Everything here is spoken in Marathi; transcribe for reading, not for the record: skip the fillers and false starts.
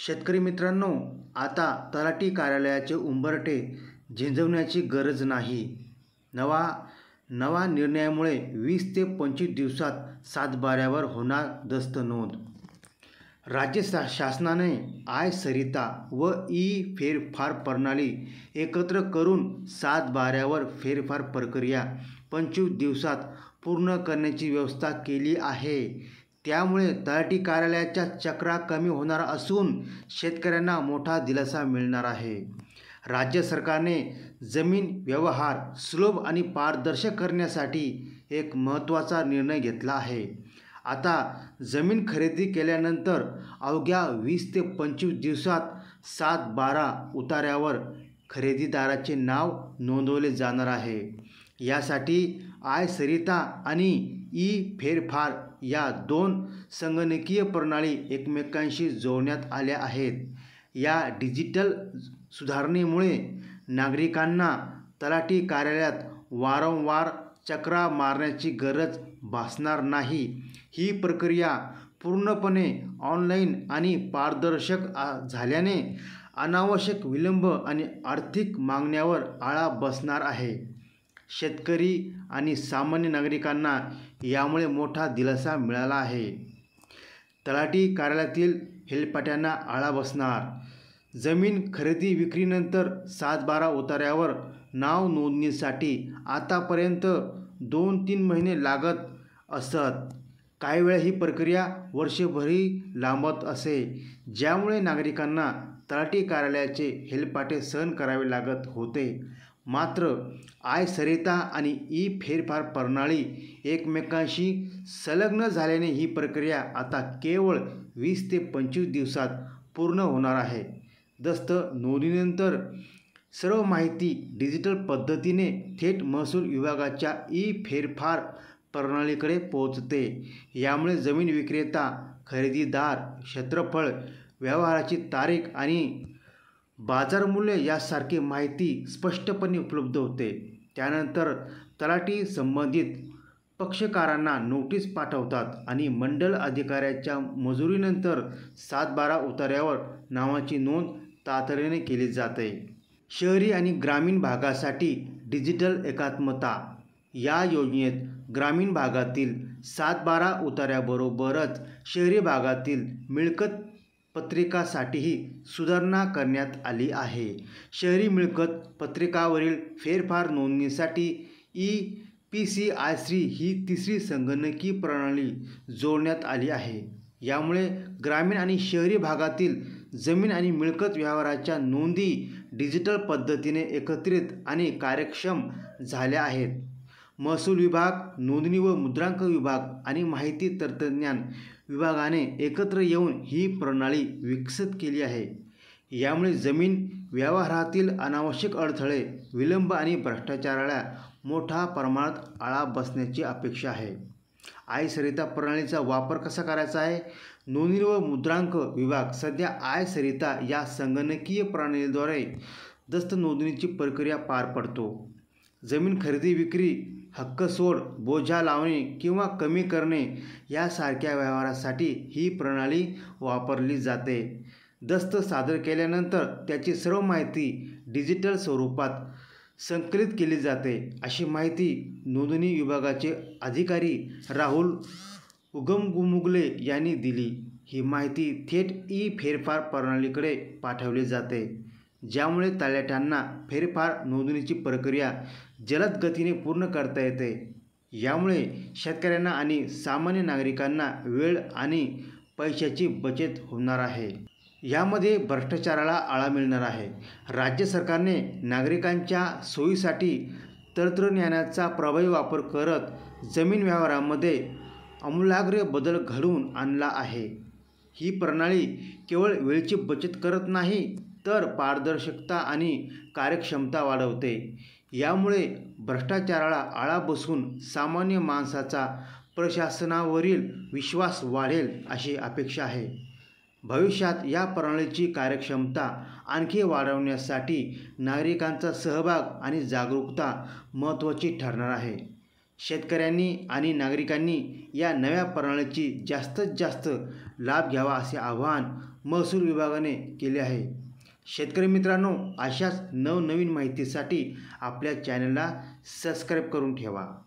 शेतकरी मित्रांनो, आता तलाठी कार्यालयाचे उंबरठे झिंजवण्याची गरज नाही. नवा नवा निर्णयामुळे 20 ते 25 दिवसात सातबाऱ्यावर होणार दस्त नोंद. राज्य शासनाने आय-सरिता व ई-फेरफार प्रणाली एकत्र करून सातबाऱ्यावर फेरफार प्रक्रिया 25 दिवसात पूर्ण करण्याची व्यवस्था केली आहे. त्यामुळे तलाठी कार्यालयाच्या चक्रा कमी होणार असून शेतकऱ्यांना मोठा दिलासा मिळणार आहे. राज्य सरकारने जमीन व्यवहार सुलभ आणि पारदर्शक करण्यासाठी एक महत्त्वाचा निर्णय घेतला आहे. आता जमीन खरेदी केल्यानंतर अवघ्या 20 ते 25 दिवसात सातबारा उतार्यावर खरेदीदाराचे नाव नोंदवले जाणार आहे. यासाठी आय-सरिता आणि ई-फेरफार या दोन संगणकीय प्रणाली एकमेकांशी जोडण्यात आल्या आहेत. या डिजिटल सुधारणेमुळे नागरिकांना तलाठी कार्यालयात वारंवार चक्रा मारण्याची गरज भासणार नाही. ही प्रक्रिया पूर्णपणे ऑनलाईन आणि पारदर्शक झाल्याने अनावश्यक विलंब आणि आर्थिक मागण्यांवर आळा बसणार आहे. शेतकरी आणि सामान्य नागरिकांना यामुळे मोठा दिलासा मिळाला आहे. तलाठी कार्यालयातील हेलपाट्यांना आळा बसणार. जमीन खरेदी विक्रीनंतर सातबारा उतार्यावर नाव नोंदणीसाठी आतापर्यंत 2-3 महिने लागत असत. काही वेळा ही प्रक्रिया वर्षभरही लांबत असे, ज्यामुळे नागरिकांना तलाठी कार्यालयाचे हेलपाटे सहन करावे लागत होते. मात्र आय-सरिता आणि ई-फेरफार प्रणाली एकमेकांशी संलग्न झाल्याने ही प्रक्रिया आता केवळ 20 ते 25 दिवसात पूर्ण होणार आहे. दस्त नोंदणीनंतर सर्व माहिती डिजिटल पद्धतीने थेट महसूल विभागाच्या ई-फेरफार प्रणालीकडे पोहोचते. यामुळे जमीन विक्रेता, खरेदीदार, क्षेत्रफळ, व्यवहाराची तारीख आणि बाजार मूल्य यासारखी माहिती स्पष्टपणे उपलब्ध होते. त्यानंतर तलाठी संबंधित पक्षकारांना नोटीस पाठवतात आणि मंडल अधिकाऱ्याच्या मंजुरीनंतर सातबारा उतार्यावर नावाची नोंद तातडीने केली जाते. शहरी आणि ग्रामीण भागासाठी डिजिटल एकात्मता. या योजनेत ग्रामीण भागातील सातबारा उतार्याबरोबरच शहरी भागातील मिळकत पत्रिकासाठीही सुधारणा करण्यात आली आहे. शहरी मिळकत पत्रिकावरील फेरफार नोंदणीसाठी ई-पीसीआयश्री ही तिसरी संगणकीय प्रणाली जोडण्यात आली आहे. यामुळे ग्रामीण आणि शहरी भागातील जमीन आणि मिळकत व्यवहाराच्या नोंदी डिजिटल पद्धतीने एकत्रित आणि कार्यक्षम झाल्या आहेत. महसूल विभाग, नोंदणी व मुद्रांक विभाग आणि माहिती तंत्रज्ञान विभागाने एकत्र येऊन ही प्रणाली विकसित केली आहे. यामुळे जमीन व्यवहारातील अनावश्यक अडथळे, विलंब आणि भ्रष्टाचाराला मोठ्या प्रमाणात आळा बसण्याची अपेक्षा आहे. आय-सरिता प्रणालीचा वापर कसा करायचा आहे? नोंदणी व मुद्रांक विभाग सध्या आय-सरिता या संगणकीय प्रणालीद्वारे दस्त नोंदणीची प्रक्रिया पार पाडतो. जमीन खरेदी विक्री, हक्क सोड, बोजा लावणे किंवा कमी करणे यासारख्या व्यवहारासाठी ही प्रणाली वापरली जाते. दस्त सादर केल्यानंतर त्याची सर्व माहिती डिजिटल स्वरूपात संकलित केली जाते. अशी माहिती नोंदणी विभागाचे अधिकारी राहुल उगममुगले यांनी दिली. ही माहिती थेट ई-फेरफार प्रणालीकडे पाठवली जाते, ज्यामुळे तलाठ्यांना फेरफार नोंदणीची प्रक्रिया जलद गतीने पूर्ण करता येते. यामुळे शेतकऱ्यांना आणि सामान्य नागरिकांना वेळ आणि पैशाची बचत होणार आहे. यामध्ये भ्रष्टाचाराला आळा मिळणार आहे. राज्य सरकारने नागरिकांच्या सोयीसाठी तंत्रज्ञानाचा प्रभावी वापर करत जमीन व्यवहारामध्ये आमूलाग्र बदल घडवून आणला आहे. ही प्रणाली केवळ वेळेची बचत करत नाही, तर पारदर्शकता आणि कार्यक्षमता वाढवते. यामुळे भ्रष्टाचाराला आळा बसून सामान्य माणसाचा प्रशासनावरील विश्वास वाढेल अशी अपेक्षा आहे. भविष्यात या प्रणालीची कार्यक्षमता आणखी वाढवण्यासाठी नागरिकांचा सहभाग आणि जागरूकता महत्त्वाची ठरणार आहे. शेतकऱ्यांनी आणि नागरिकांनी या नव्या प्रणालीची जास्तीत जास्त लाभ घ्यावा असे आवाहन महसूल विभागाने केले आहे. शेतकरी मित्रांनो, अशाच नवनवीन माहितीसाठी आपल्या चॅनलला सबस्क्राईब करून ठेवा.